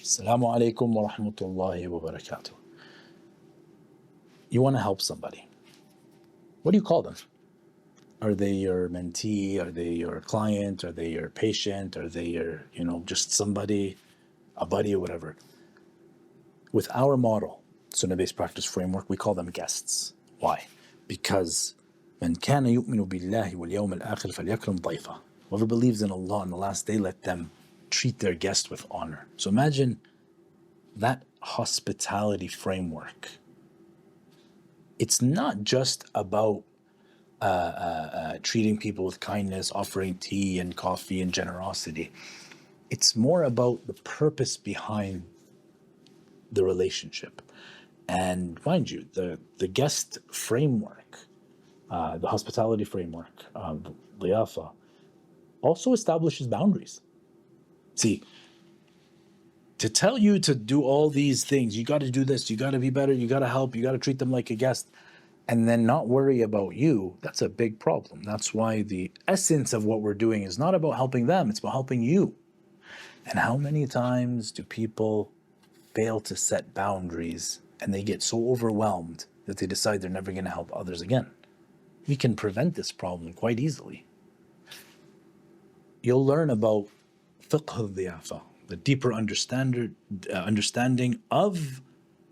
Assalamu alaikum wa rahmatullahi wa barakatuh. You want to help somebody. What do you call them? Are they your mentee? Are they your client? Are they your patient? Are they your, just somebody, a buddy or whatever? With our model, Sunnah-Based Practice framework, we call them guests. Why? Because من كان يؤمن بالله واليوم الآخر فليكرم ضيافة. Whoever believes in Allah on the last day, let them treat their guest with honor. So imagine that hospitality framework. It's not just about treating people with kindness, offering tea and coffee and generosity. It's more about the purpose behind the relationship. And mind you, the guest framework, the hospitality framework, Liyafa, also establishes boundaries. See, to tell you to do all these things, you got to do this, you got to be better, you got to help, you got to treat them like a guest, and then not worry about you, that's a big problem. That's why the essence of what we're doing is not about helping them, it's about helping you. And how many times do people fail to set boundaries and they get so overwhelmed that they decide they're never going to help others again? We can prevent this problem quite easily. You'll learn about fiqh al-Liyafa, the deeper understanding of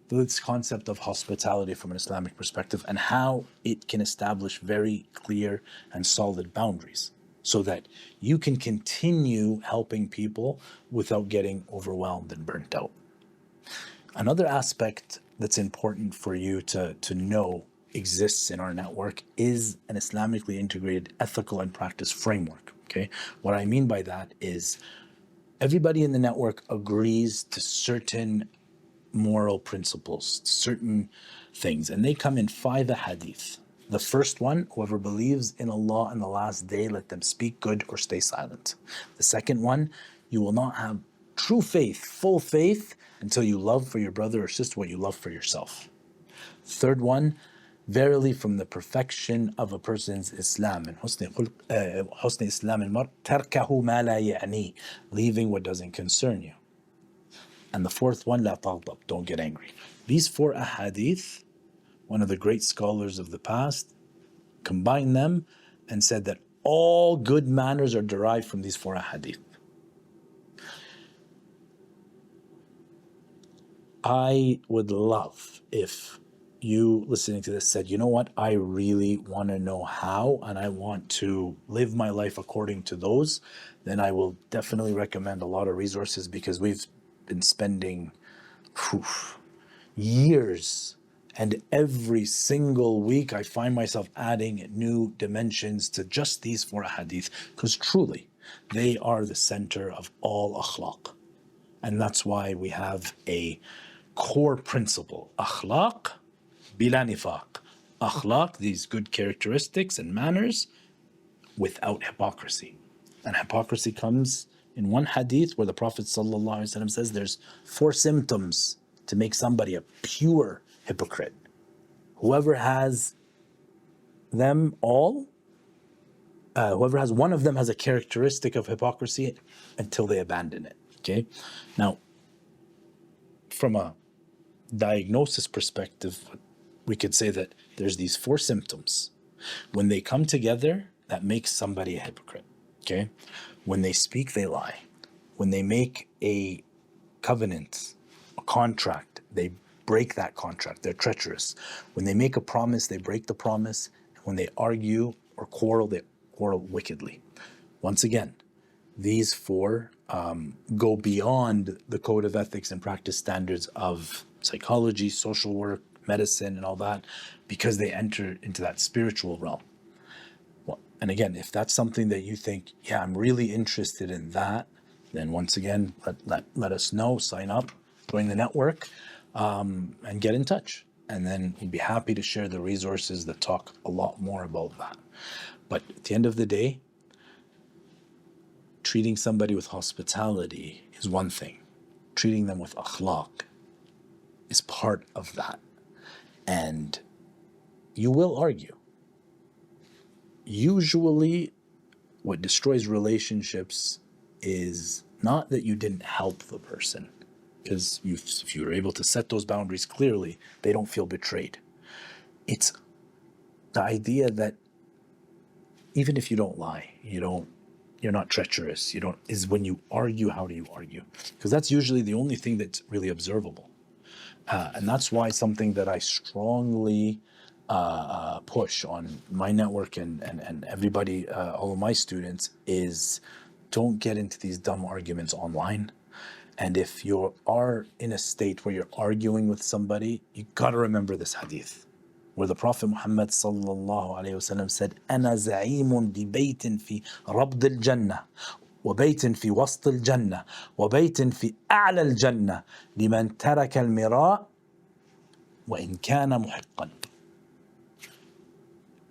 this concept of hospitality from an Islamic perspective and how it can establish very clear and solid boundaries so that you can continue helping people without getting overwhelmed and burnt out. Another aspect that's important for you to know exists in our network is an Islamically integrated ethical and practice framework. Okay, what I mean by that is everybody in the network agrees to certain moral principles, certain things, and they come in 5 ahadith. The first one, whoever believes in Allah and the last day, let them speak good or stay silent. The second one, you will not have true faith, full faith, until you love for your brother or sister what you love for yourself. Third one, verily from the perfection of a person's Islam, and husn Islam al-mar tarkahu ma la ya'ni, leaving what doesn't concern you. And the fourth one, la taghdab, don't get angry. These 4 ahadith, one of the great scholars of the past combined them and said that all good manners are derived from these 4 ahadith. I would love if you listening to this said, you know what, I really want to know how and I want to live my life according to those, then I will definitely recommend a lot of resources because we've been spending years, and every single week I find myself adding new dimensions to just these 4 hadith because truly they are the center of all akhlaq. And that's why we have a core principle, akhlaq bila nifaq. Akhlaq, these good characteristics and manners without hypocrisy. And hypocrisy comes in one hadith where the Prophet ﷺ says there's 4 symptoms to make somebody a pure hypocrite. Whoever has them all, whoever has one of them has a characteristic of hypocrisy until they abandon it. Okay? Now, from a diagnosis perspective, we could say that there's these 4 symptoms. When they come together, that makes somebody a hypocrite. Okay? When they speak, they lie. When they make a covenant, a contract, they break that contract. They're treacherous. When they make a promise, they break the promise. When they argue or quarrel, they quarrel wickedly. Once again, these 4 go beyond the code of ethics and practice standards of psychology, social work, medicine, and all that, because they enter into that spiritual realm. And again, if that's something that you think, yeah, I'm really interested in that, then once again, let us know, sign up, join the network, and get in touch. And then we'd be happy to share the resources that talk a lot more about that. But at the end of the day, treating somebody with hospitality is one thing. Treating them with akhlaq is part of that. And you will argue. Usually, what destroys relationships is not that you didn't help the person. Because if you're able to set those boundaries clearly, they don't feel betrayed. It's the idea that even if you don't lie, you're not treacherous, is when you argue, how do you argue? Because that's usually the only thing that's really observable. And that's why something that I strongly push on my network and everybody, all of my students, is don't get into these dumb arguments online. And if you are in a state where you're arguing with somebody, you got to remember this hadith, where the Prophet Muhammad sallallahu alayhi wasallam said, "أنا زعيم ببيت في ربض الجنة وبيت في وسط الجنة وبيت في أعلى الجنة لمن ترك المراء وإن كان محقا."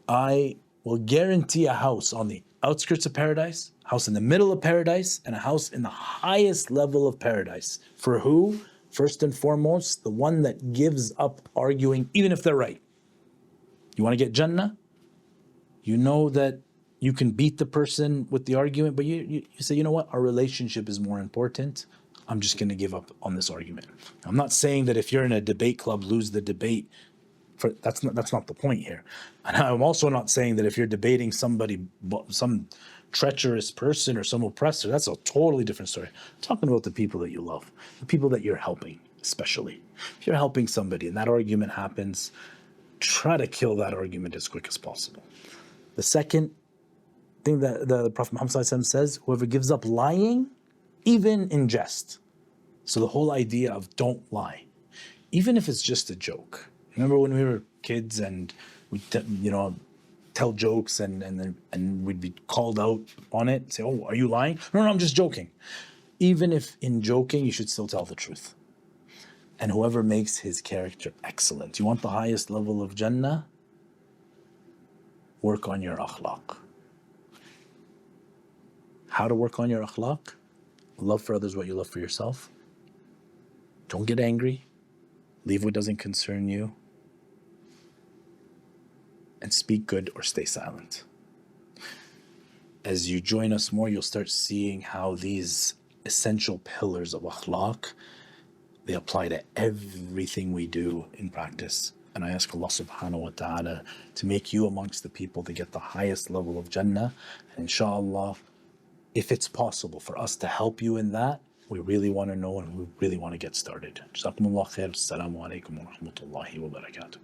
I will guarantee a house on the outskirts of paradise, a house in the middle of paradise, and a house in the highest level of paradise. For who? First and foremost, the one that gives up arguing, even if they're right. You want to get Jannah? You know that you can beat the person with the argument, but you say, you know what? Our relationship is more important. I'm just going to give up on this argument. I'm not saying that if you're in a debate club, lose the debate. That's not the point here. And I'm also not saying that if you're debating somebody, some treacherous person or some oppressor, that's a totally different story. I'm talking about the people that you love, the people that you're helping, especially. If you're helping somebody and that argument happens, try to kill that argument as quick as possible. The second thing that the Prophet Muhammad says, whoever gives up lying, even in jest. So the whole idea of don't lie, even if it's just a joke. Remember when we were kids and we'd tell jokes and we'd be called out on it, say, "Oh, are you lying?" No, I'm just joking. Even if in joking, you should still tell the truth. And whoever makes his character excellent, you want the highest level of Jannah? Work on your Akhlaq. How to work on your Akhlaq? Love for others what you love for yourself. Don't get angry. Leave what doesn't concern you. And speak good or stay silent. As you join us more, you'll start seeing how these essential pillars of Akhlaq, they apply to everything we do in practice. And I ask Allah subhanahu wa ta'ala to make you amongst the people that get the highest level of Jannah. And inshallah, if it's possible for us to help you in that, we really want to know and we really want to get started. Jazakumullah khair. Assalamu alaikum wa rahmatullahi wa barakatuh.